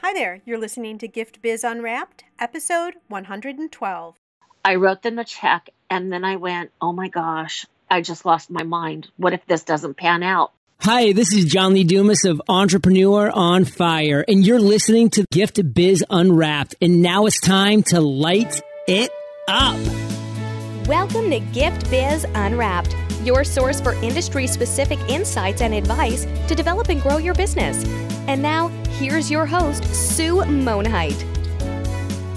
Hi there, you're listening to Gift Biz Unwrapped, episode 112. I wrote them a check and then I went, oh my gosh, I just lost my mind. What if this doesn't pan out? Hi, this is John Lee Dumas of Entrepreneur on Fire, and you're listening to Gift Biz Unwrapped. And now it's time to light it up. Welcome to Gift Biz Unwrapped, your source for industry-specific insights and advice to develop and grow your business. And now, here's your host, Sue Monheit.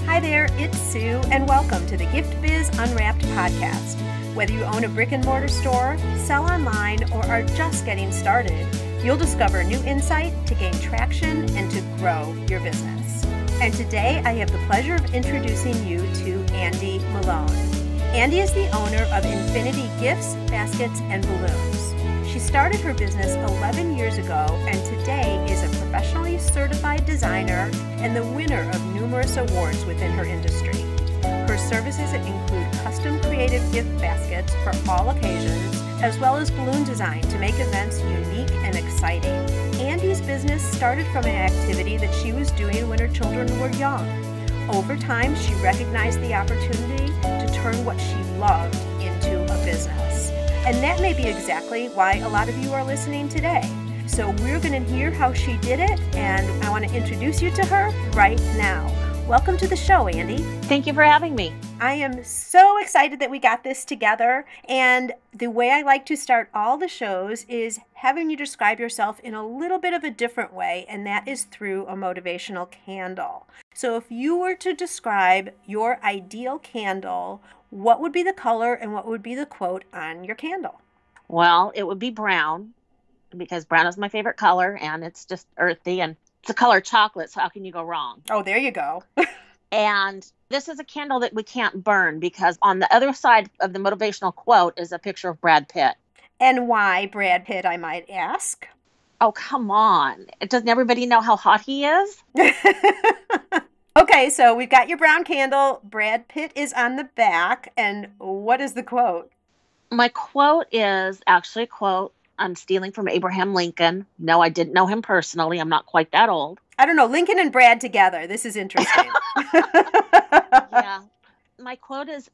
Hi there, it's Sue, and welcome to the Gift Biz Unwrapped podcast. Whether you own a brick and mortar store, sell online, or are just getting started, you'll discover new insight to gain traction and to grow your business. And today, I have the pleasure of introducing you to Andi Malone. Andi is the owner of Infinity Gifts, Baskets, and Balloons. She started her business 11 years ago and today is a professionally certified designer and the winner of numerous awards within her industry. Her services include custom creative gift baskets for all occasions, as well as balloon design to make events unique and exciting. Andi's business started from an activity that she was doing when her children were young. Over time, she recognized the opportunity to turn what she loved into a business. And that may be exactly why a lot of you are listening today. So we're going to hear how she did it, and I want to introduce you to her right now. Welcome to the show, Andi. Thank you for having me. I am so excited that we got this together. And the way I like to start all the shows is having you describe yourself in a little bit of a different way, and that is through a motivational candle. So if you were to describe your ideal candle, what would be the color and what would be the quote on your candle? Well, it would be brown because brown is my favorite color and it's just earthy and it's a color chocolate. So how can you go wrong? Oh, there you go. And this is a candle that we can't burn because on the other side of the motivational quote is a picture of Brad Pitt. And why Brad Pitt, I might ask? Oh, come on. Doesn't everybody know how hot he is? Okay, so we've got your brown candle. Brad Pitt is on the back. And what is the quote? My quote is actually a quote I'm stealing from Abraham Lincoln. No, I didn't know him personally. I'm not quite that old. I don't know. Lincoln and Brad together. This is interesting. Yeah. My quote is,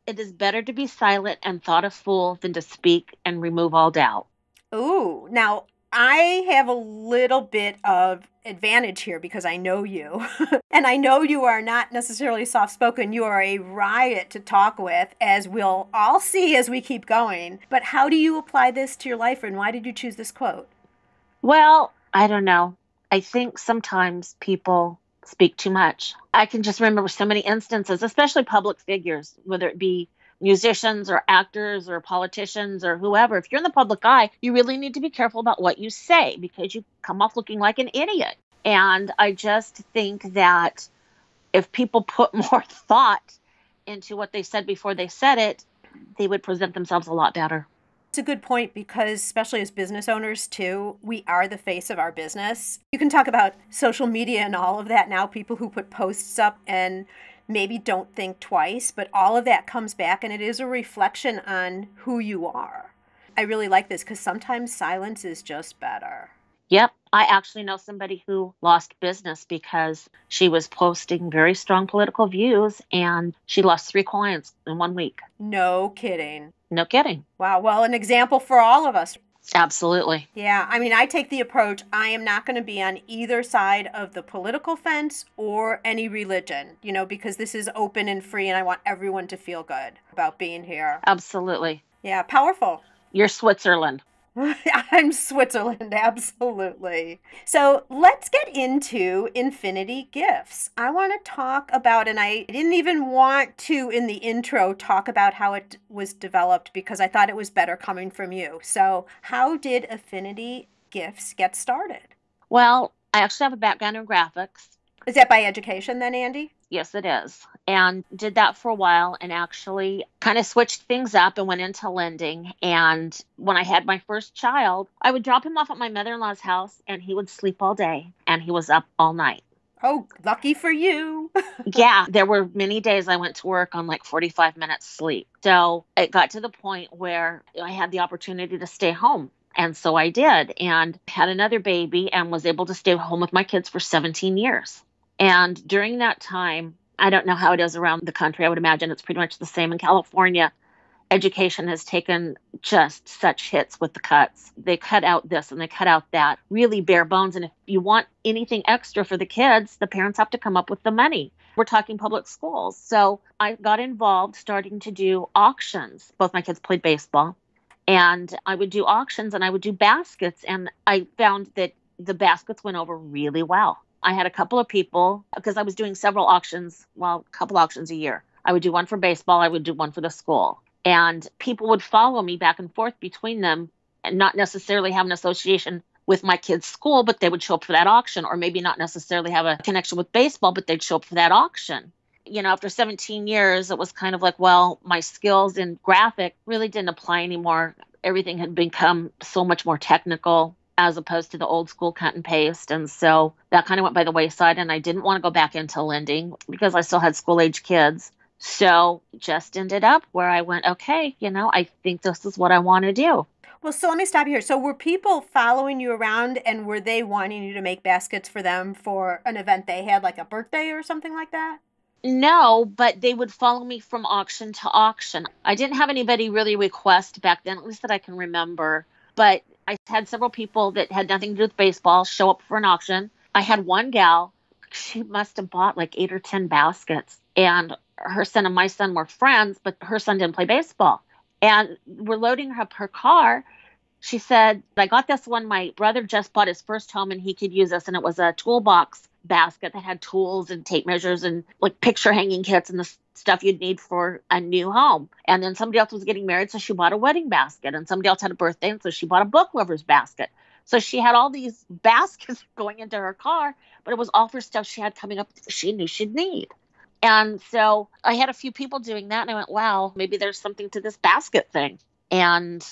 it is better to be silent and thought a fool than to speak and remove all doubt. Ooh, now I have a little bit of advantage here because I know you. And I know you are not necessarily soft-spoken. You are a riot to talk with, as we'll all see as we keep going. But how do you apply this to your life, and why did you choose this quote? Well, I don't know. I think sometimes people speak too much. I can just remember so many instances, especially public figures, whether it be musicians or actors or politicians or whoever. If you're in the public eye, you really need to be careful about what you say because you come off looking like an idiot. And I just think that if people put more thought into what they said before they said it, they would present themselves a lot better. It's a good point because especially as business owners too, we are the face of our business. You can talk about social media and all of that now, people who put posts up and maybe don't think twice, but all of that comes back and it is a reflection on who you are. I really like this because sometimes silence is just better. Yep. I actually know somebody who lost business because she was posting very strong political views and she lost 3 clients in 1 week. No kidding. No kidding. Wow. Well, an example for all of us. Absolutely. Yeah. I mean, I take the approach, I am not going to be on either side of the political fence or any religion, because this is open and free and I want everyone to feel good about being here. Absolutely. Yeah. Powerful. You're Switzerland. I'm Switzerland, absolutely. So let's get into Infinity Gifts. I want to talk about, and I didn't even want to in the intro talk about how it was developed because I thought it was better coming from you. So how did Infinity Gifts get started? Well, I actually have a background in graphics. Is that by education then, Andi? Yes, it is. And did that for a while and actually kind of switched things up and went into lending. And when I had my first child, I would drop him off at my mother-in-law's house and he would sleep all day and he was up all night. Oh, lucky for you. Yeah, there were many days I went to work on like 45 minutes sleep. So it got to the point where I had the opportunity to stay home And so I did, and had another baby and was able to stay home with my kids for 17 years. And during that time, I don't know how it is around the country. I would imagine it's pretty much the same in California. Education has taken just such hits with the cuts. They cut out this and they cut out that, really bare bones. And if you want anything extra for the kids, the parents have to come up with the money. We're talking public schools. So I got involved starting to do auctions. Both my kids played baseball. And I would do auctions and I would do baskets. And I found that the baskets went over really well. I had a couple of people, because I was doing several auctions, well, a couple auctions a year. I would do one for baseball. I would do one for the school. And people would follow me back and forth between them and not necessarily have an association with my kids' school, but they would show up for that auction, or maybe not necessarily have a connection with baseball, but they'd show up for that auction. You know, after 17 years, it was kind of like, well, my skills in graphic really didn't apply anymore. Everything had become so much more technical as opposed to the old school cut and paste. And so that kind of went by the wayside, and I didn't want to go back into lending because I still had school age kids. So just ended up where I went, okay, you know, I think this is what I want to do. Well, so let me stop you here. So were people following you around, and were they wanting you to make baskets for them for an event they had, like a birthday or something like that? No, but they would follow me from auction to auction. I didn't have anybody really request back then, at least that I can remember. But I had several people that had nothing to do with baseball show up for an auction. I had one gal, she must have bought like 8 or 10 baskets. And her son and my son were friends, but her son didn't play baseball. And we're loading up her car. She said, I got this one. My brother just bought his first home and he could use this. And it was a toolbox basket that had tools and tape measures and like picture hanging kits and the stuff you'd need for a new home. And then somebody else was getting married, so she bought a wedding basket. And somebody else had a birthday, and so she bought a book lover's basket. So she had all these baskets going into her car, but it was all for stuff she had coming up she knew she'd need. And so I had a few people doing that, and I went, wow, maybe there's something to this basket thing. And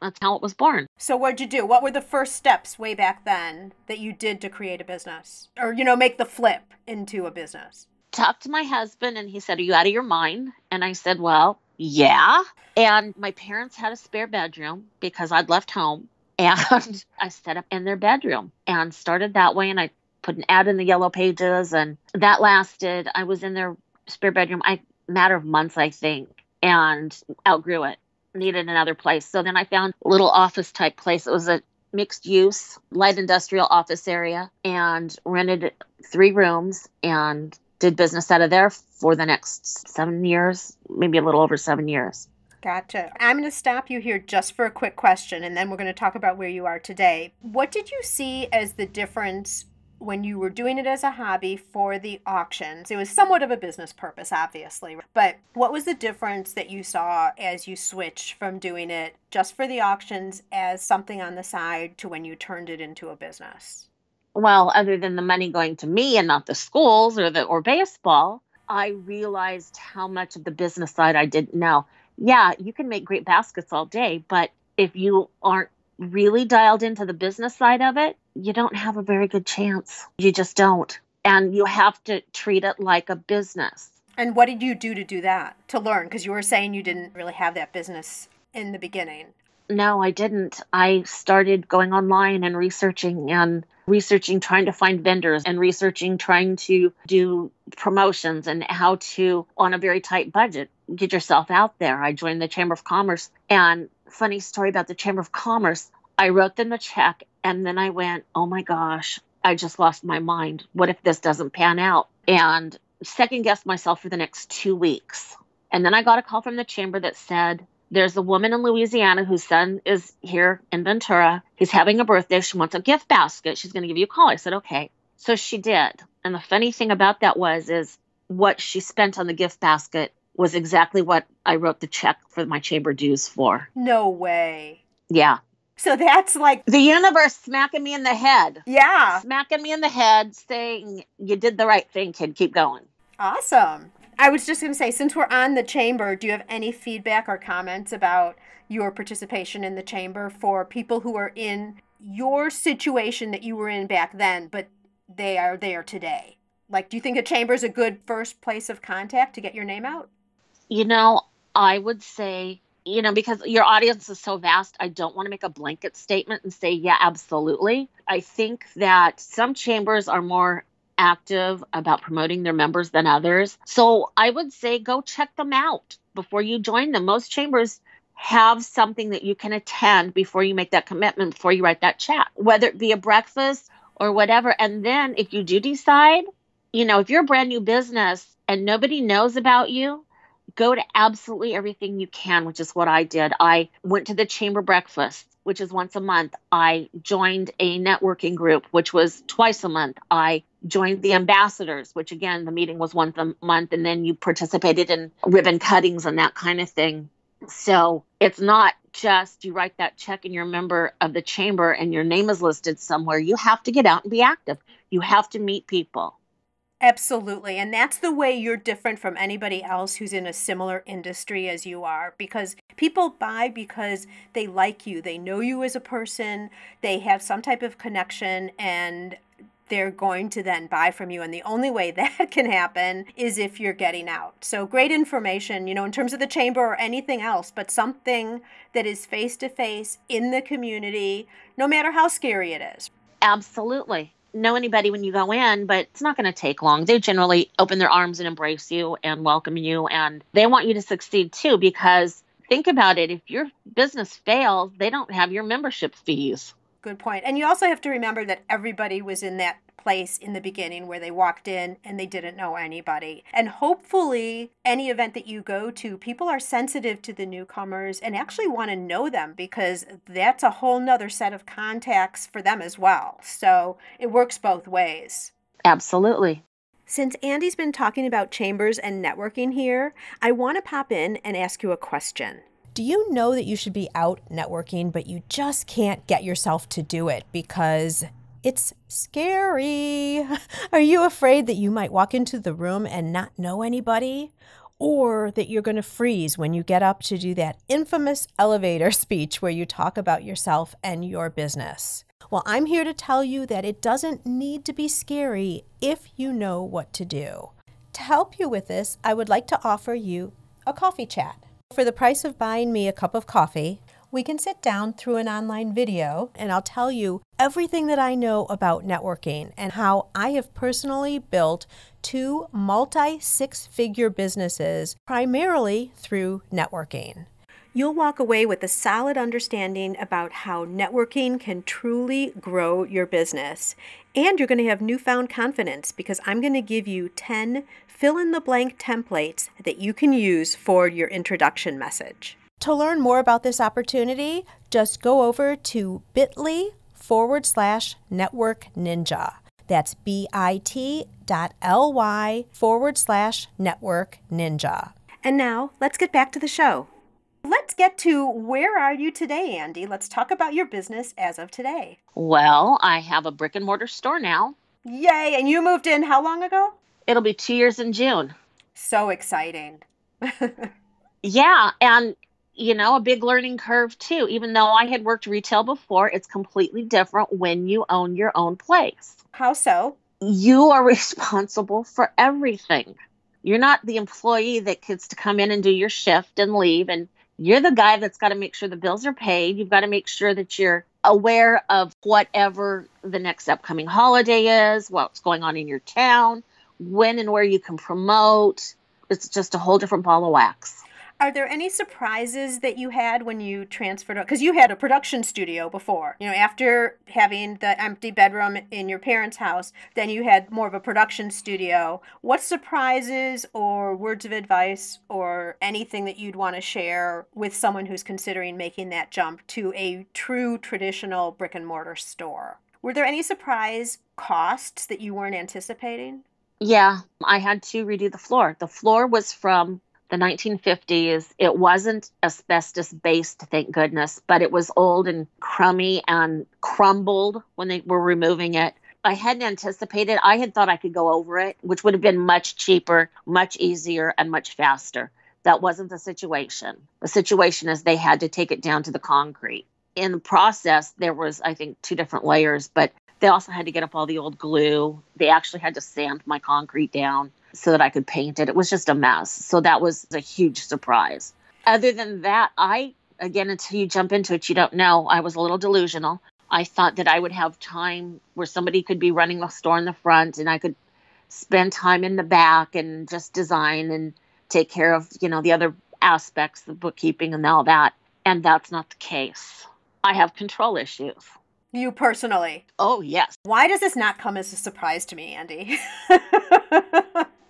that's how it was born. So what'd you do? What were the first steps way back then that you did to create a business? Or, you know, make the flip into a business? Talked to my husband, and he said, are you out of your mind? And I said, well, yeah. And my parents had a spare bedroom because I'd left home. And I set up in their bedroom and started that way. And I put an ad in the yellow pages, and that lasted. I was in their spare bedroom a matter of months, I think, and outgrew it. Needed another place. So then I found a little office type place. It was a mixed use, light industrial office area, and rented 3 rooms and did business out of there for the next 7 years, maybe a little over 7 years. Gotcha. I'm going to stop you here just for a quick question, and then we're going to talk about where you are today. What did you see as the difference when you were doing it as a hobby for the auctions? It was somewhat of a business purpose, obviously, but what was the difference that you saw as you switched from doing it just for the auctions as something on the side to when you turned it into a business? Well, other than the money going to me and not the schools or baseball, I realized how much of the business side I didn't know. Yeah, you can make great baskets all day, but if you aren't really dialed into the business side of it, you don't have a very good chance. You just don't. And you have to treat it like a business. And what did you do to do that, to learn? Because you were saying you didn't really have that business in the beginning. No, I didn't. I started going online and researching, trying to find vendors, and researching, trying to do promotions and how to, on a very tight budget, get yourself out there. I joined the Chamber of Commerce. And funny story about the Chamber of Commerce, I wrote them the check, and then I went, oh my gosh, I just lost my mind. What if this doesn't pan out? And second guessed myself for the next 2 weeks. And then I got a call from the chamber that said, there's a woman in Louisiana whose son is here in Ventura. He's having a birthday. She wants a gift basket. She's going to give you a call. I said, okay. So she did. And the funny thing about that is what she spent on the gift basket was exactly what I wrote the check for my chamber dues for. No way. Yeah. So that's like the universe smacking me in the head. Yeah. Smacking me in the head saying, you did the right thing, kid. Keep going. Awesome. I was just going to say, since we're on the chamber, do you have any feedback or comments about your participation in the chamber for people who are in your situation that you were in back then, but they are there today? Like, do you think a chamber is a good first place of contact to get your name out? You know, I would say because your audience is so vast, I don't want to make a blanket statement and say, yeah, absolutely. I think that some chambers are more active about promoting their members than others. So I would say go check them out before you join them. Most chambers have something that you can attend before you make that commitment, before you write that check, whether it be a breakfast or whatever. And then if you do decide, if you're a brand new business and nobody knows about you, go to absolutely everything you can, which is what I did. I went to the chamber breakfast, which is once a month. I joined a networking group, which was twice a month. I joined the ambassadors, which again, the meeting was once a month. And then you participated in ribbon cuttings and that kind of thing. So it's not just you write that check and you're a member of the chamber and your name is listed somewhere. You have to get out and be active. You have to meet people. Absolutely. And that's the way you're different from anybody else who's in a similar industry as you are, because people buy because they like you. They know you as a person. They have some type of connection, and they're going to then buy from you. And the only way that can happen is if you're getting out. So great information, in terms of the chamber or anything else, but something that is face-to-face in the community, no matter how scary it is. Absolutely. Know anybody when you go in, but it's not going to take long. They generally open their arms and embrace you and welcome you. And they want you to succeed too, because think about it. If your business fails, they don't have your membership fees. Good point. And you also have to remember that everybody was in that place in the beginning where they walked in and they didn't know anybody. And hopefully any event that you go to, people are sensitive to the newcomers and actually want to know them, because that's a whole nother set of contacts for them as well. So it works both ways. Absolutely. Since Andi's been talking about chambers and networking here, I want to pop in and ask you a question. Do you know that you should be out networking, but you just can't get yourself to do it because it's scary? Are you afraid that you might walk into the room and not know anybody? Or that you're going to freeze when you get up to do that infamous elevator speech where you talk about yourself and your business? Well, I'm here to tell you that it doesn't need to be scary if you know what to do. To help you with this, I would like to offer you a coffee chat. For the price of buying me a cup of coffee, we can sit down through an online video and I'll tell you everything that I know about networking and how I have personally built 2 multi-6-figure businesses primarily through networking. You'll walk away with a solid understanding about how networking can truly grow your business. And you're going to have newfound confidence because I'm going to give you 10 fill-in-the-blank templates that you can use for your introduction message. To learn more about this opportunity, just go over to bit.ly/network ninja. That's bit.ly/network ninja. And now let's get back to the show. Let's get to where are you today, Andi? Let's talk about your business as of today. Well, I have a brick and mortar store now. Yay! And you moved in how long ago? It'll be 2 years in June. So exciting. Yeah. And, a big learning curve too. Even though I had worked retail before, it's completely different when you own your own place. How so? You are responsible for everything. You're not the employee that gets to come in and do your shift and leave. And you're the guy that's got to make sure the bills are paid. You've got to make sure that you're aware of whatever the next upcoming holiday is, what's going on in your town, when and where you can promote. It's just a whole different ball of wax. Are there any surprises that you had when you transferred? Because you had a production studio before. After having the empty bedroom in your parents' house, then you had more of a production studio. What surprises or words of advice or anything that you'd want to share with someone who's considering making that jump to a true traditional brick and mortar store? Were there any surprise costs that you weren't anticipating? Yeah, I had to redo the floor. The floor was from the 1950s. It wasn't asbestos based, thank goodness, but it was old and crummy and crumbled when they were removing it. I hadn't anticipated. I had thought I could go over it, which would have been much cheaper, much easier, and much faster. That wasn't the situation. The situation is they had to take it down to the concrete. In the process, there was, I think, 2 different layers, but they also had to get up all the old glue. They actually had to sand my concrete down so that I could paint it. It was just a mess. So that was a huge surprise. Other than that, again, until you jump into it, you don't know. I was a little delusional. I thought that I would have time where somebody could be running the store in the front and I could spend time in the back and just design and take care of, the other aspects, the bookkeeping and all that. And that's not the case. I have control issues. You personally? Oh, yes. Why does this not come as a surprise to me, Andi?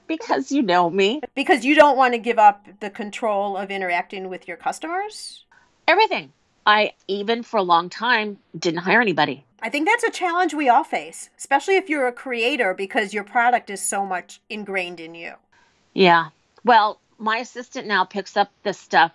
Because you know me. Because you don't want to give up the control of interacting with your customers? Everything. I, even for a long time, didn't hire anybody. I think that's a challenge we all face, especially if you're a creator because your product is so much ingrained in you. Yeah. Well, my assistant now picks up the stuff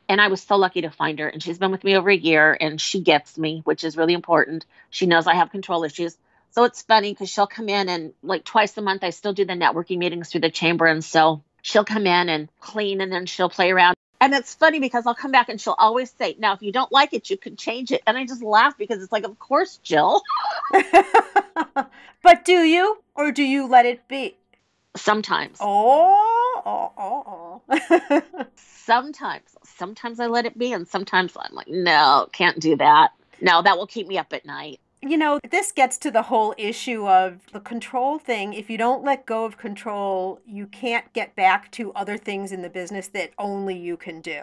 and I was so lucky to find her, and she's been with me over a year, and she gets me, which is really important. She knows I have control issues. So it's funny because she'll come in and like twice a month, I still do the networking meetings through the chamber. And so she'll come in and clean and then she'll play around. And it's funny because I'll come back and she'll always say, now, if you don't like it, you can change it. And I just laugh because it's like, of course, Jill. But do you, or do you let it be? Sometimes. Oh. Sometimes I let it be. And sometimes I'm like, no, can't do that. No, that will keep me up at night. This gets to the whole issue of the control thing. If you don't let go of control, you can't get back to other things in the business that only you can do.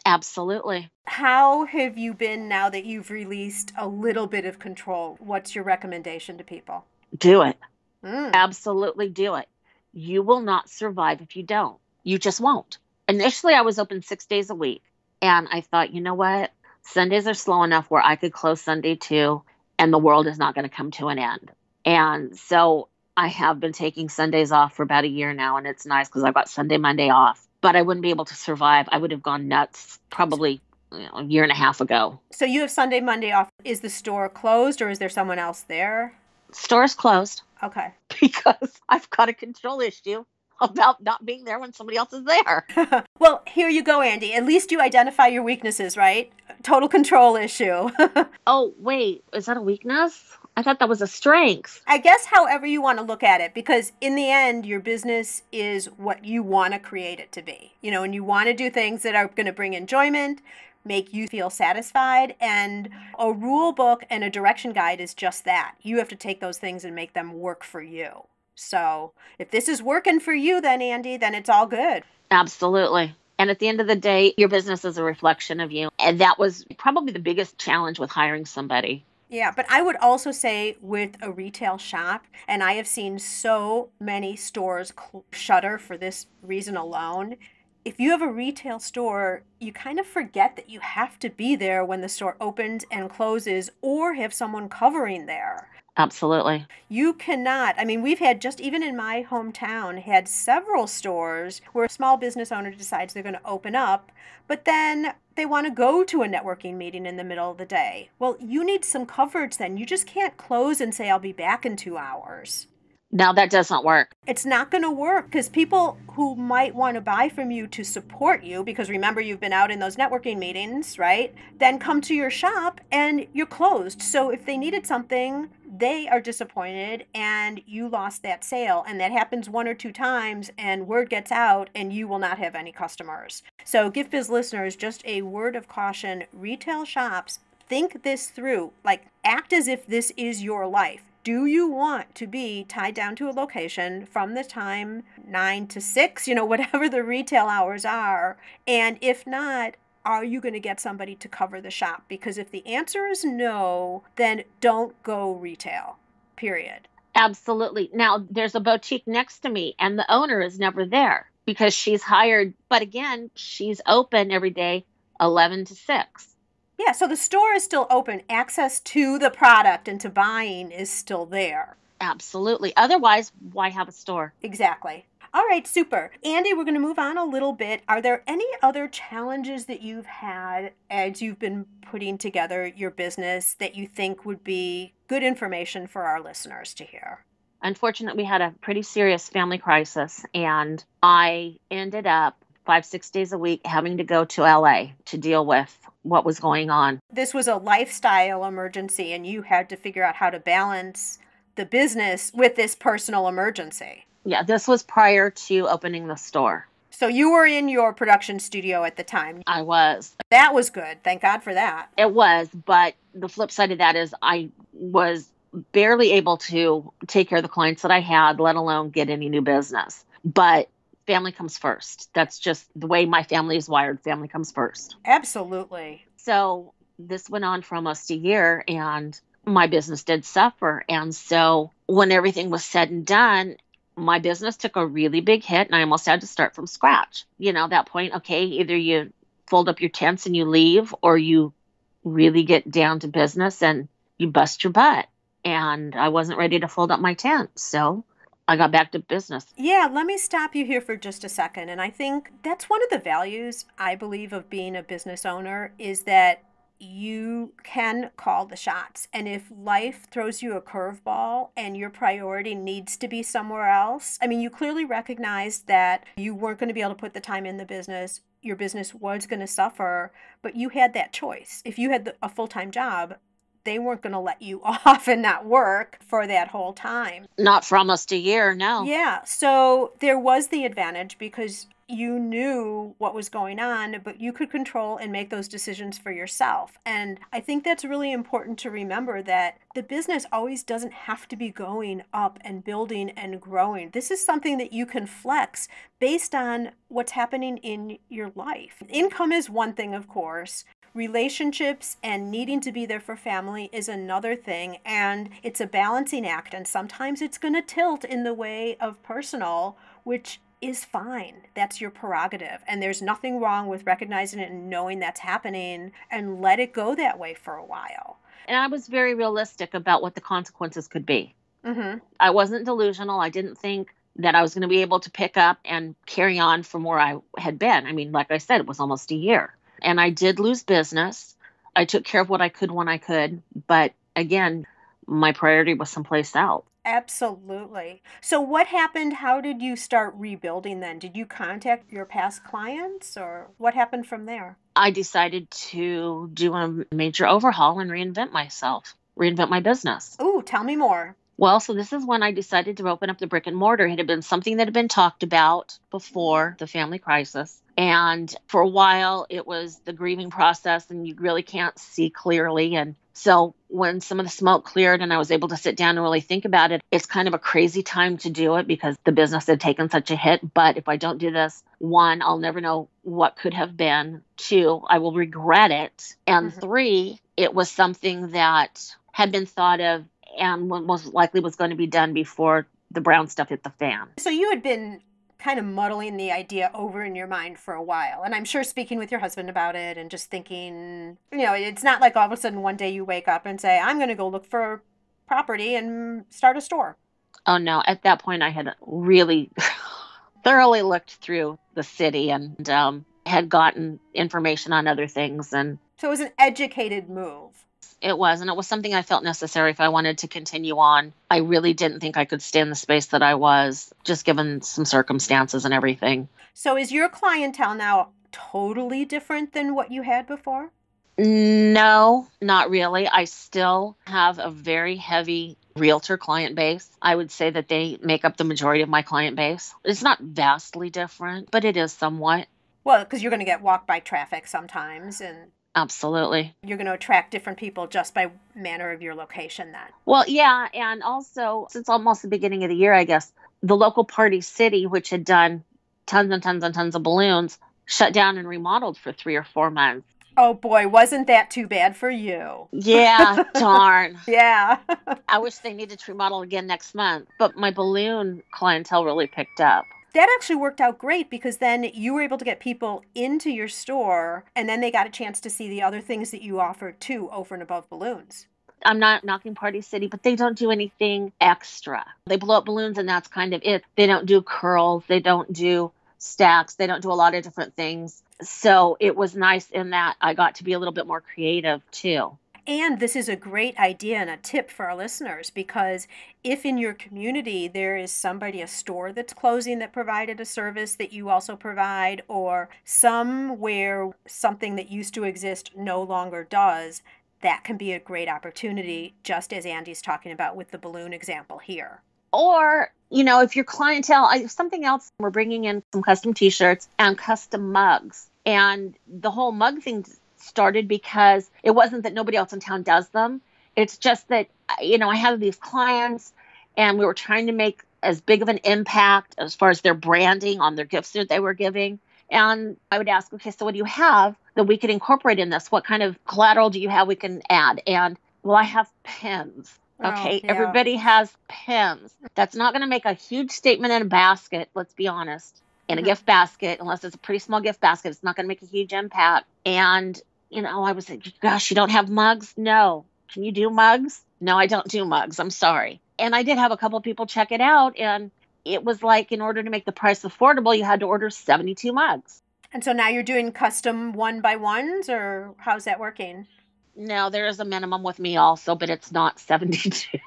Absolutely. How have you been now that you've released a little bit of control? What's your recommendation to people? Do it. Absolutely do it. You will not survive if you don't. You just won't. Initially, I was open 6 days a week. And I thought, you know what? Sundays are slow enough where I could close Sunday too. And the world is not going to come to an end. And so I have been taking Sundays off for about a year now. And it's nice because I've got Sunday, Monday off. But I wouldn't be able to survive. I would have gone nuts probably a year and a half ago. So you have Sunday, Monday off. Is the store closed or is there someone else there? Store's closed. Okay. Because I've got a control issue about not being there when somebody else is there. Well, here you go, Andi. At least you identify your weaknesses, right? Total control issue. Oh, wait. Is that a weakness? I thought that was a strength. I guess however you want to look at it, because in the end, your business is what you want to create it to be. And you want to do things that are going to bring enjoyment, make you feel satisfied. And a rule book and a direction guide is just that. You have to take those things and make them work for you. So if this is working for you, then Andi, then it's all good. Absolutely. And at the end of the day, your business is a reflection of you. And that was probably the biggest challenge with hiring somebody. Yeah, but I would also say with a retail shop, and I have seen so many stores shutter for this reason alone. If you have a retail store, you kind of forget that you have to be there when the store opens and closes or have someone covering there. Absolutely. You cannot. I mean, we've had just even in my hometown had several stores where a small business owner decides they're going to open up, but then they want to go to a networking meeting in the middle of the day. Well, you need some coverage then. You just can't close and say, I'll be back in 2 hours. Now that doesn't work. It's not going to work because people who might want to buy from you to support you, because remember you've been out in those networking meetings, right? Then come to your shop and you're closed. So if they needed something, they are disappointed and you lost that sale. And that happens 1 or 2 times and word gets out and you will not have any customers. So Gift Biz listeners, just a word of caution, retail shops, think this through, like act as if this is your life. Do you want to be tied down to a location from the time 9 to 6, whatever the retail hours are? And if not, are you going to get somebody to cover the shop? Because if the answer is no, then don't go retail, period. Absolutely. Now, there's a boutique next to me and the owner is never there because she's hired. But again, she's open every day, 11 to 6. Yeah, so the store is still open. Access to the product and to buying is still there. Absolutely. Otherwise, why have a store? Exactly. All right, super. Andi, we're going to move on a little bit. Are there any other challenges that you've had as you've been putting together your business that you think would be good information for our listeners to hear? Unfortunately, we had a pretty serious family crisis, and I ended up 5-6 days a week having to go to LA to deal with what was going on. This was a lifestyle emergency, and you had to figure out how to balance the business with this personal emergency. Yeah, this was prior to opening the store. So you were in your production studio at the time. I was. That was good. Thank God for that. It was, but the flip side of that is I was barely able to take care of the clients that I had, let alone get any new business. But family comes first. That's just the way my family is wired. Family comes first. Absolutely. So this went on for almost a year and my business did suffer. And so when everything was said and done, my business took a really big hit and I almost had to start from scratch. At that point, okay, either you fold up your tents and you leave, or you really get down to business and you bust your butt. And I wasn't ready to fold up my tent. So I got back to business. Yeah, let me stop you here for just a second. And I think that's one of the values I believe of being a business owner is that you can call the shots. And if life throws you a curveball and your priority needs to be somewhere else, I mean, you clearly recognized that you weren't going to be able to put the time in the business. Your business was going to suffer, but you had that choice. If you had a full-time job, they weren't going to let you off and not work for that whole time. Not for almost a year, no. Yeah. So there was the advantage because you knew what was going on, but you could control and make those decisions for yourself. And I think that's really important to remember that the business always doesn't have to be going up and building and growing. This is something that you can flex based on what's happening in your life. Income is one thing, of course. Relationships and needing to be there for family is another thing, and it's a balancing act, and sometimes it's going to tilt in the way of personal, which is fine. That's your prerogative, and there's nothing wrong with recognizing it and knowing that's happening and let it go that way for a while. And I was very realistic about what the consequences could be. Mm-hmm. I wasn't delusional. I didn't think that I was going to be able to pick up and carry on from where I had been. I mean, like I said, it was almost a year. And I did lose business. I took care of what I could when I could. But again, my priority was someplace else. Absolutely. So what happened? How did you start rebuilding then? Did you contact your past clients or what happened from there? I decided to do a major overhaul and reinvent myself, reinvent my business. Ooh, tell me more. Well, so this is when I decided to open up the brick and mortar. It had been something that had been talked about before the family crisis. And for a while, it was the grieving process and you really can't see clearly. And so when some of the smoke cleared and I was able to sit down and really think about it, it's kind of a crazy time to do it because the business had taken such a hit. But if I don't do this, one, I'll never know what could have been. Two, I will regret it. And three, it was something that had been thought of and most likely was going to be done before the brown stuff hit the fan. So you had been kind of muddling the idea over in your mind for a while. And I'm sure speaking with your husband about it and just thinking, it's not like all of a sudden one day you wake up and say, I'm going to go look for property and start a store. Oh, no. At that point, I had really thoroughly looked through the city and had gotten information on other things. And so it was an educated move. It was, and it was something I felt necessary if I wanted to continue on. I really didn't think I could stay in the space that I was, just given some circumstances and everything. So is your clientele now totally different than what you had before? No, not really. I still have a very heavy realtor client base. I would say that they make up the majority of my client base. It's not vastly different, but it is somewhat. Well, because you're going to get walked by traffic sometimes and absolutely. You're going to attract different people just by manner of your location then. Well, yeah. And also, since almost the beginning of the year, I guess, the local Party City, which had done tons and tons and tons of balloons, shut down and remodeled for 3 or 4 months. Oh boy, wasn't that too bad for you? Yeah, darn. Yeah. I wish they needed to remodel again next month. But my balloon clientele really picked up. That actually worked out great because then you were able to get people into your store and then they got a chance to see the other things that you offered too over and above balloons. I'm not knocking Party City, but they don't do anything extra. They blow up balloons and that's kind of it. They don't do curls. They don't do stacks. They don't do a lot of different things. So it was nice in that I got to be a little bit more creative too. And this is a great idea and a tip for our listeners because if in your community there is somebody, a store that's closing that provided a service that you also provide, or somewhere something that used to exist no longer does, that can be a great opportunity, just as Andi's talking about with the balloon example here. Or, if your clientele, something else, we're bringing in some custom t-shirts and custom mugs. And the whole mug thing started because it wasn't that nobody else in town does them. It's just that, I have these clients and we were trying to make as big of an impact as far as their branding on their gifts that they were giving. And I would ask, okay, so what do you have that we could incorporate in this? What kind of collateral do you have we can add? And well, I have pins. Okay, Oh, yeah. Everybody has pins. That's not going to make a huge statement in a basket, let's be honest. In a gift basket, unless it's a pretty small gift basket, it's not going to make a huge impact. And, I was like, gosh, you don't have mugs? No. Can you do mugs? No, I don't do mugs. I'm sorry. And I did have a couple of people check it out. And it was like, in order to make the price affordable, you had to order 72 mugs. And so now you're doing custom 1x1s, or how's that working? No, there is a minimum with me also, but it's not 72.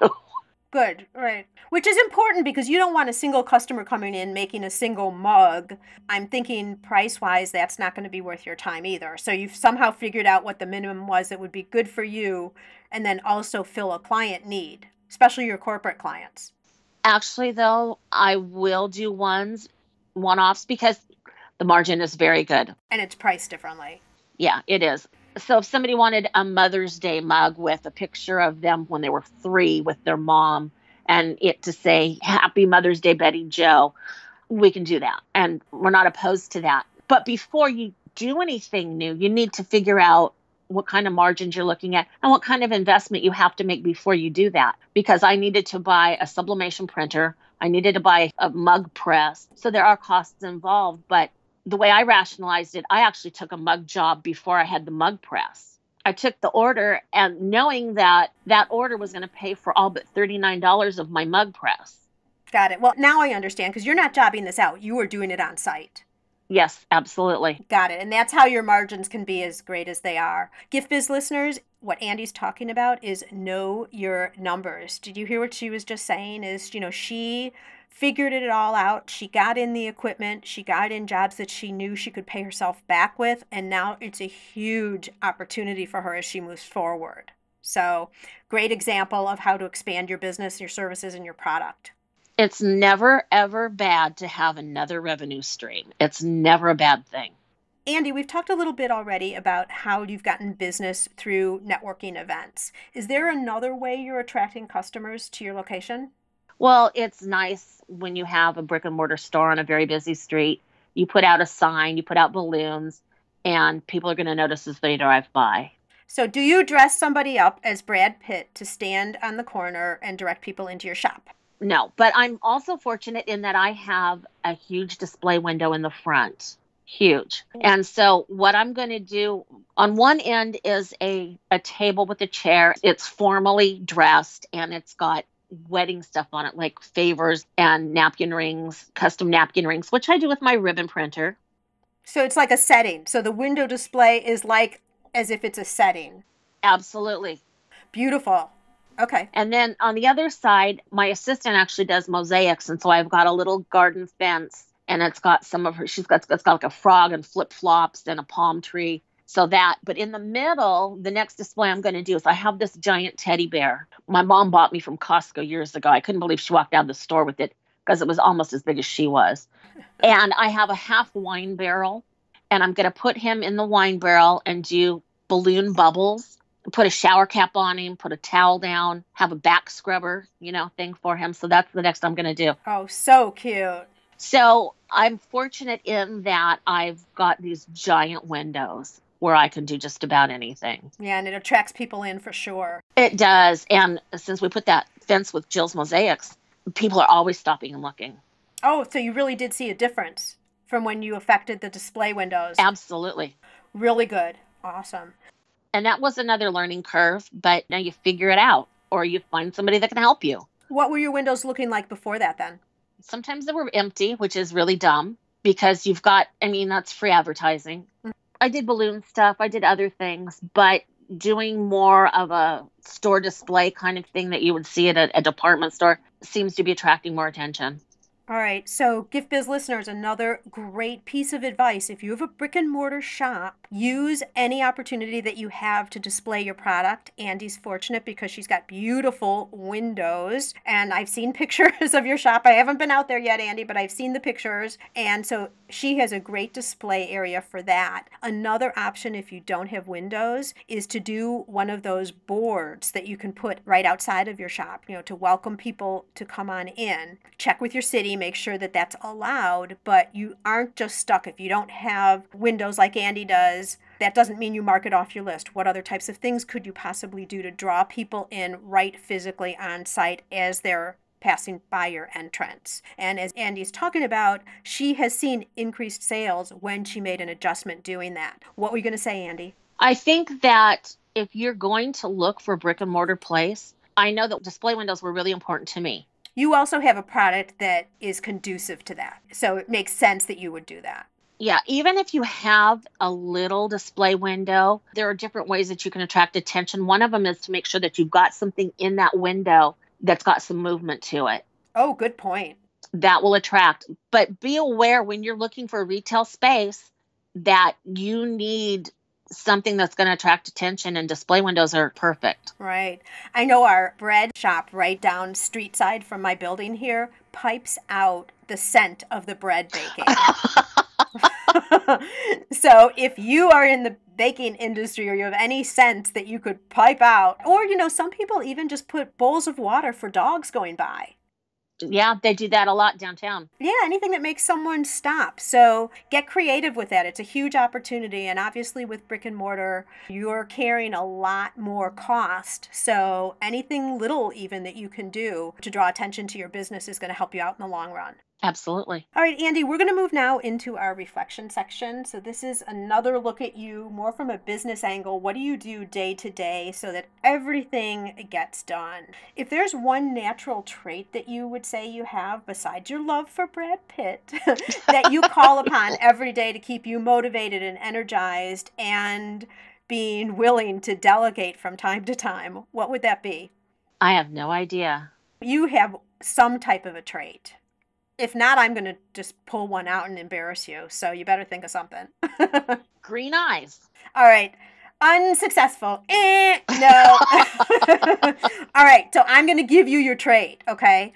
Good, right. Which is important because you don't want a single customer coming in making a single mug. I'm thinking price-wise, that's not going to be worth your time either. So you've somehow figured out what the minimum was that would be good for you and then also fill a client need, especially your corporate clients. Actually, though, I will do one-offs because the margin is very good. And it's priced differently. Yeah, it is. So if somebody wanted a Mother's Day mug with a picture of them when they were 3 with their mom and it to say, Happy Mother's Day, Betty Joe, we can do that. And we're not opposed to that. But before you do anything new, you need to figure out what kind of margins you're looking at and what kind of investment you have to make before you do that. Because I needed to buy a sublimation printer. I needed to buy a mug press. So there are costs involved, but the way I rationalized it, I actually took a mug job before I had the mug press. I took the order and knowing that order was going to pay for all but $39 of my mug press. Got it. Well, now I understand because you're not jobbing this out. You were doing it on site. Yes, absolutely. Got it. And that's how your margins can be as great as they are. Gift Biz listeners, what Andi's talking about is know your numbers. Did you hear what she was just saying? Is, she figured it all out. She got in the equipment. She got in jobs that she knew she could pay herself back with. And now it's a huge opportunity for her as she moves forward. So great example of how to expand your business, your services, and your product. It's never, ever bad to have another revenue stream. It's never a bad thing. Andi, we've talked a little bit already about how you've gotten business through networking events. Is there another way you're attracting customers to your location? Well, it's nice when you have a brick and mortar store on a very busy street. You put out a sign, you put out balloons, and people are going to notice as they drive by. So do you dress somebody up as Brad Pitt to stand on the corner and direct people into your shop? No, but I'm also fortunate in that I have a huge display window in the front. Huge. And so what I'm going to do on one end is a table with a chair. It's formally dressed and it's got wedding stuff on it, like favors and napkin rings, custom napkin rings, which I do with my ribbon printer. So it's like a setting. So the window display is like as if it's a setting. Absolutely. Beautiful. Okay. And then on the other side, my assistant actually does mosaics. And so I've got a little garden fence and it's got some of her, it's got like a frog and flip-flops and a palm tree. So that, but in the middle, the next display I'm going to do is I have this giant teddy bear. My mom bought me from Costco years ago. I couldn't believe she walked out of the store with it because it was almost as big as she was. And I have a half wine barrel and I'm going to put him in the wine barrel and do balloon bubbles, put a shower cap on him, put a towel down, have a back scrubber, thing for him. So that's the next I'm going to do. Oh, so cute. So I'm fortunate in that I've got these giant windows where I can do just about anything. Yeah, and it attracts people in for sure. It does. And since we put that fence with Jill's mosaics, people are always stopping and looking. Oh, so you really did see a difference from when you affected the display windows. Absolutely. Really good. Awesome. And that was another learning curve, but now you figure it out or you find somebody that can help you. What were your windows looking like before that then? Sometimes they were empty, which is really dumb because you've got, that's free advertising. Mm-hmm. I did balloon stuff. I did other things, but doing more of a store display kind of thing that you would see at a department store seems to be attracting more attention. All right, so Gift Biz listeners, another great piece of advice. If you have a brick and mortar shop, use any opportunity that you have to display your product. Andi's fortunate because she's got beautiful windows, and I've seen pictures of your shop. I haven't been out there yet, Andi, but I've seen the pictures, and so she has a great display area for that. Another option, if you don't have windows, is to do one of those boards that you can put right outside of your shop, to welcome people to come on in. Check with your city, make sure that that's allowed, but you aren't just stuck. If you don't have windows like Andi does, that doesn't mean you mark it off your list. What other types of things could you possibly do to draw people in right physically on site as they're passing by your entrance? And as Andi's talking about, she has seen increased sales when she made an adjustment doing that. What were you going to say, Andi? I think that if you're going to look for a brick and mortar place, I know that display windows were really important to me. You also have a product that is conducive to that, so it makes sense that you would do that. Yeah, even if you have a little display window, there are different ways that you can attract attention. One of them is to make sure that you've got something in that window that's got some movement to it. Oh, good point. That will attract. But be aware when you're looking for a retail space that you need something that's going to attract attention, and display windows are perfect. Right. I know our bread shop right down street side from my building here pipes out the scent of the bread baking. So if you are in the baking industry or you have any sense that you could pipe out, or, some people even just put bowls of water for dogs going by. Yeah, they do that a lot downtown. Yeah, anything that makes someone stop. So get creative with that. It's a huge opportunity. And obviously with brick and mortar, you're carrying a lot more cost. So anything little even that you can do to draw attention to your business is going to help you out in the long run. Absolutely. All right, Andi, we're going to move now into our reflection section. So this is another look at you more from a business angle. What do you do day to day so that everything gets done? If there's one natural trait that you would say you have besides your love for Brad Pitt that you call upon every day to keep you motivated and energized and being willing to delegate from time to time, what would that be? I have no idea. You have some type of a trait. If not, I'm going to just pull one out and embarrass you. So you better think of something. Green eyes. All right. Unsuccessful. No. All right. So I'm going to give you your trait. Okay.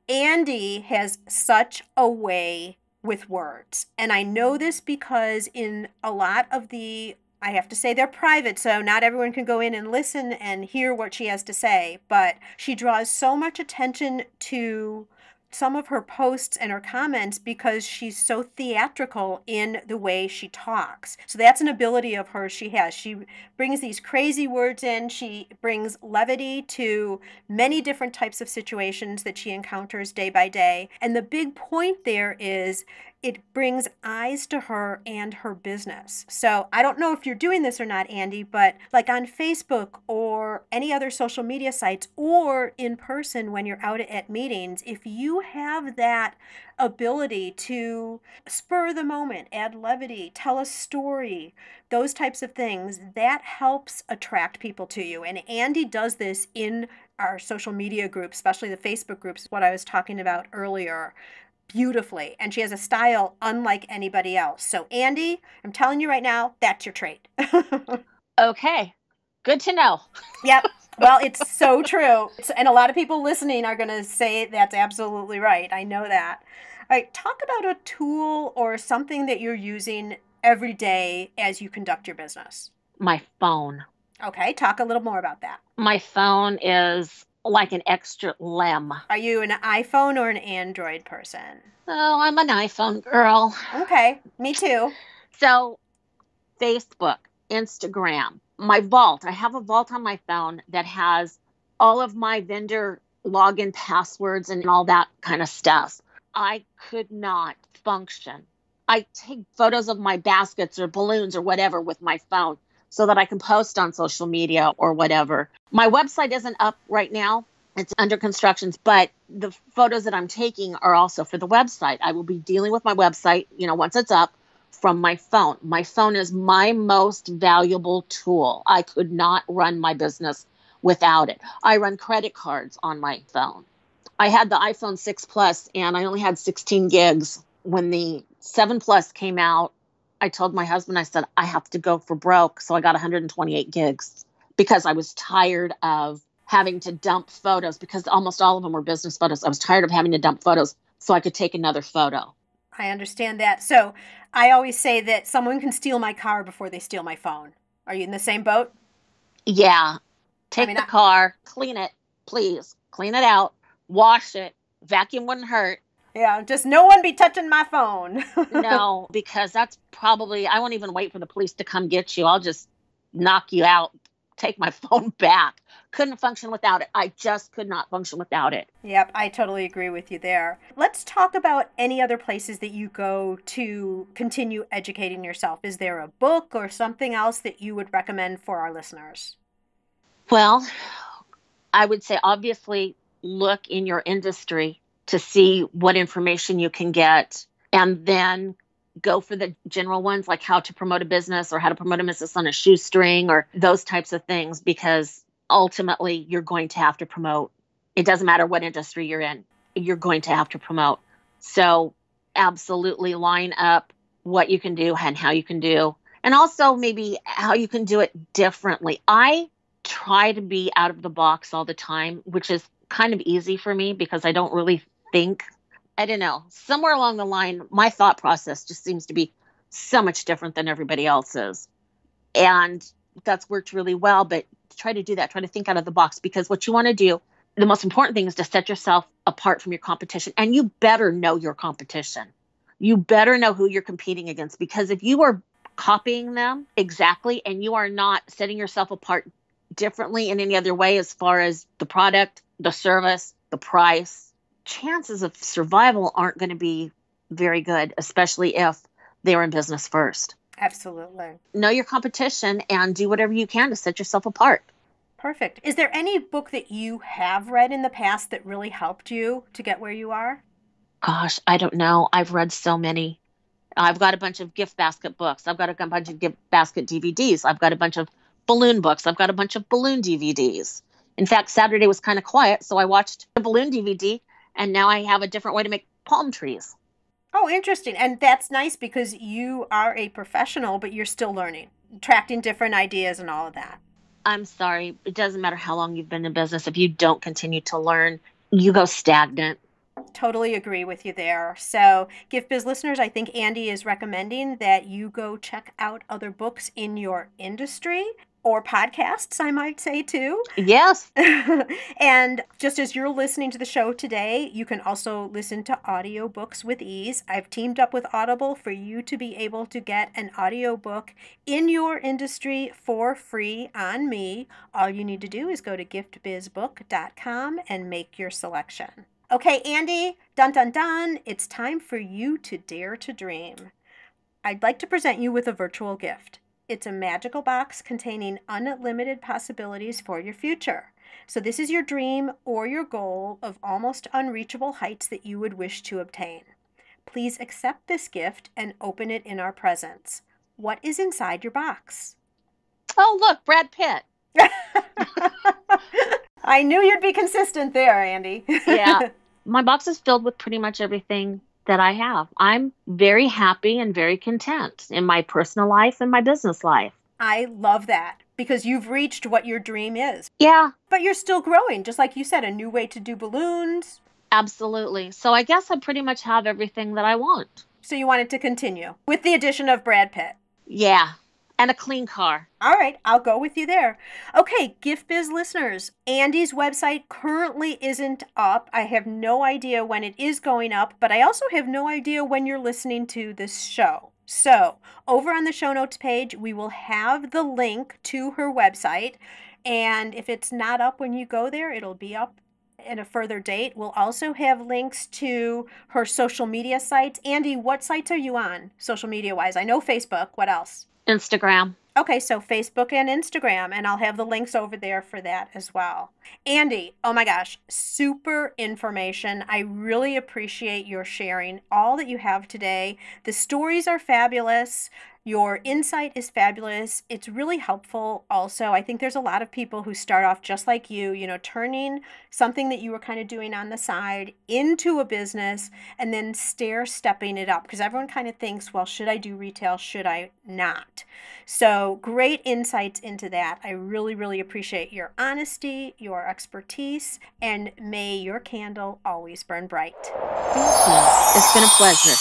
Andi has such a way with words. And I know this because in a lot of I have to say they're private, so not everyone can go in and listen and hear what she has to say. But she draws so much attention to some of her posts and her comments because she's so theatrical in the way she talks. So that's an ability of hers she has. She brings these crazy words in. She brings levity to many different types of situations that she encounters day by day. And the big point there is it brings eyes to her and her business. So I don't know if you're doing this or not, Andi, but like on Facebook or any other social media sites or in person when you're out at meetings, if you have that ability to spur the moment, add levity, tell a story, those types of things, that helps attract people to you. And Andi does this in our social media groups, especially the Facebook groups, what I was talking about earlier, beautifully. And she has a style unlike anybody else. So Andi, I'm telling you right now, that's your trait. Okay. Good to know. Yep. Well, it's so true. And a lot of people listening are going to say that's absolutely right. I know that. All right. Talk about a tool or something that you're using every day as you conduct your business. My phone. Okay. Talk a little more about that. My phone is like an extra limb. Are you an iPhone or an Android person? Oh, I'm an iPhone girl. Okay. Me too. So Facebook, Instagram, my vault. I have a vault on my phone that has all of my vendor login passwords and all that kind of stuff. I could not function. I take photos of my baskets or balloons or whatever with my phone so that I can post on social media or whatever. My website isn't up right now. It's under construction, but the photos that I'm taking are also for the website. I will be dealing with my website, once it's up, from my phone. My phone is my most valuable tool. I could not run my business without it. I run credit cards on my phone. I had the iPhone 6 Plus and I only had 16 gigs. When the 7 Plus came out, I told my husband, I said, I have to go for broke. So I got 128 gigs because I was tired of having to dump photos because almost all of them were business photos. I was tired of having to dump photos so I could take another photo. I understand that. So I always say that someone can steal my car before they steal my phone. Are you in the same boat? Yeah. Take the car, clean it, please. Clean it out, wash it. Vacuum wouldn't hurt. Yeah, just no one be touching my phone. No, because that's probably, I won't even wait for the police to come get you. I'll just knock you out, take my phone back. Couldn't function without it. I just could not function without it. Yep, I totally agree with you there. Let's talk about any other places that you go to continue educating yourself. Is there a book or something else that you would recommend for our listeners? Well, I would say obviously look in your industry to see what information you can get, and then go for the general ones like how to promote a business or how to promote a business on a shoestring or those types of things, because ultimately you're going to have to promote. It doesn't matter what industry you're in, you're going to have to promote. So absolutely line up what you can do and how you can do, and also maybe how you can do it differently. I try to be out of the box all the time, which is kind of easy for me because I don't really think, I don't know, somewhere along the line, my thought process just seems to be so much different than everybody else's. And that's worked really well, but try to do that, try to think out of the box, because what you want to do, the most important thing is to set yourself apart from your competition. And you better know your competition. You better know who you're competing against, because if you are copying them exactly and you are not setting yourself apart differently in any other way as far as the product, the service, the price, chances of survival aren't going to be very good, especially if they're in business first. Absolutely. Know your competition and do whatever you can to set yourself apart. Perfect. Is there any book that you have read in the past that really helped you to get where you are? Gosh, I don't know. I've read so many. I've got a bunch of gift basket books. I've got a bunch of gift basket DVDs. I've got a bunch of balloon books. I've got a bunch of balloon DVDs. In fact, Saturday was kind of quiet, so I watched a balloon DVD, and now I have a different way to make palm trees. Oh, interesting. And that's nice because you are a professional, but you're still learning, attracting different ideas and all of that. I'm sorry. It doesn't matter how long you've been in business. If you don't continue to learn, you go stagnant. Totally agree with you there. So, Gift Biz listeners, I think Andi is recommending that you go check out other books in your industry, or podcasts, I might say too. Yes. And just as you're listening to the show today, you can also listen to audiobooks with ease. I've teamed up with Audible for you to be able to get an audiobook in your industry for free on me. All you need to do is go to giftbizbook.com and make your selection. Okay, Andi, dun dun dun, it's time for you to dare to dream. I'd like to present you with a virtual gift. It's a magical box containing unlimited possibilities for your future. So this is your dream or your goal of almost unreachable heights that you would wish to obtain. Please accept this gift and open it in our presence. What is inside your box? Oh, look, Brad Pitt. I knew you'd be consistent there, Andi. Yeah. My box is filled with pretty much everything that I have. I'm very happy and very content in my personal life and my business life. I love that because you've reached what your dream is. Yeah. But you're still growing, just like you said, a new way to do balloons. Absolutely. So I guess I pretty much have everything that I want. So you want it to continue with the addition of Brad Pitt. Yeah. And a clean car. All right, I'll go with you there. Okay, Gift Biz listeners, Andi's website currently isn't up. I have no idea when it is going up, but I also have no idea when you're listening to this show. So, over on the show notes page, we will have the link to her website. And if it's not up when you go there, it'll be up at a further date. We'll also have links to her social media sites. Andi, what sites are you on, social media-wise? I know Facebook. What else? Instagram. Okay, so Facebook and Instagram, and I'll have the links over there for that as well. Andi, oh my gosh, super information. I really appreciate your sharing all that you have today. The stories are fabulous. Your insight is fabulous. It's really helpful also. I think there's a lot of people who start off just like you know, turning something that you were kind of doing on the side into a business and then stepping it up, because everyone kind of thinks, well, should I do retail? Should I not? So great insights into that. I really, really appreciate your honesty, your expertise, and may your candle always burn bright. Thank you. It's been a pleasure.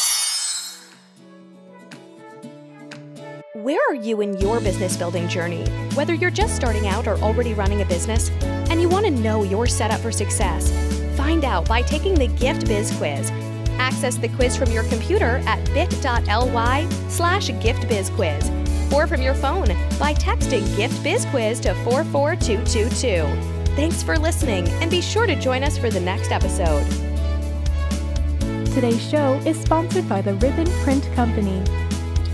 Where are you in your business building journey? Whether you're just starting out or already running a business and you want to know your setup for success, find out by taking the Gift Biz Quiz. Access the quiz from your computer at bit.ly/giftbizquiz or from your phone by texting Gift Biz Quiz to 44222. Thanks for listening, and be sure to join us for the next episode. Today's show is sponsored by the Ribbon Print Company.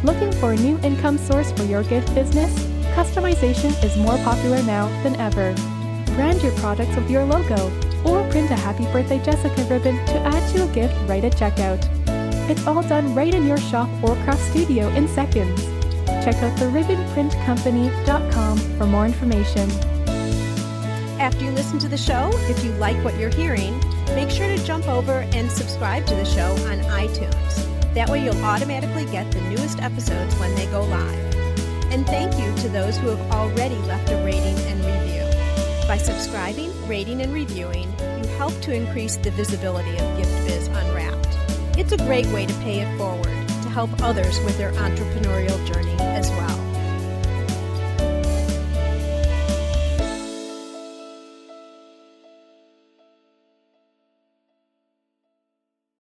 Looking for a new income source for your gift business? Customization is more popular now than ever. Brand your products with your logo, or print a Happy Birthday Jessica ribbon to add to a gift right at checkout. It's all done right in your shop or craft studio in seconds. Check out theribbonprintcompany.com for more information. After you listen to the show, if you like what you're hearing, make sure to jump over and subscribe to the show on iTunes. That way you'll automatically get the newest episodes when they go live. And thank you to those who have already left a rating and review. By subscribing, rating, and reviewing, you help to increase the visibility of Gift Biz Unwrapped. It's a great way to pay it forward to help others with their entrepreneurial journey as well.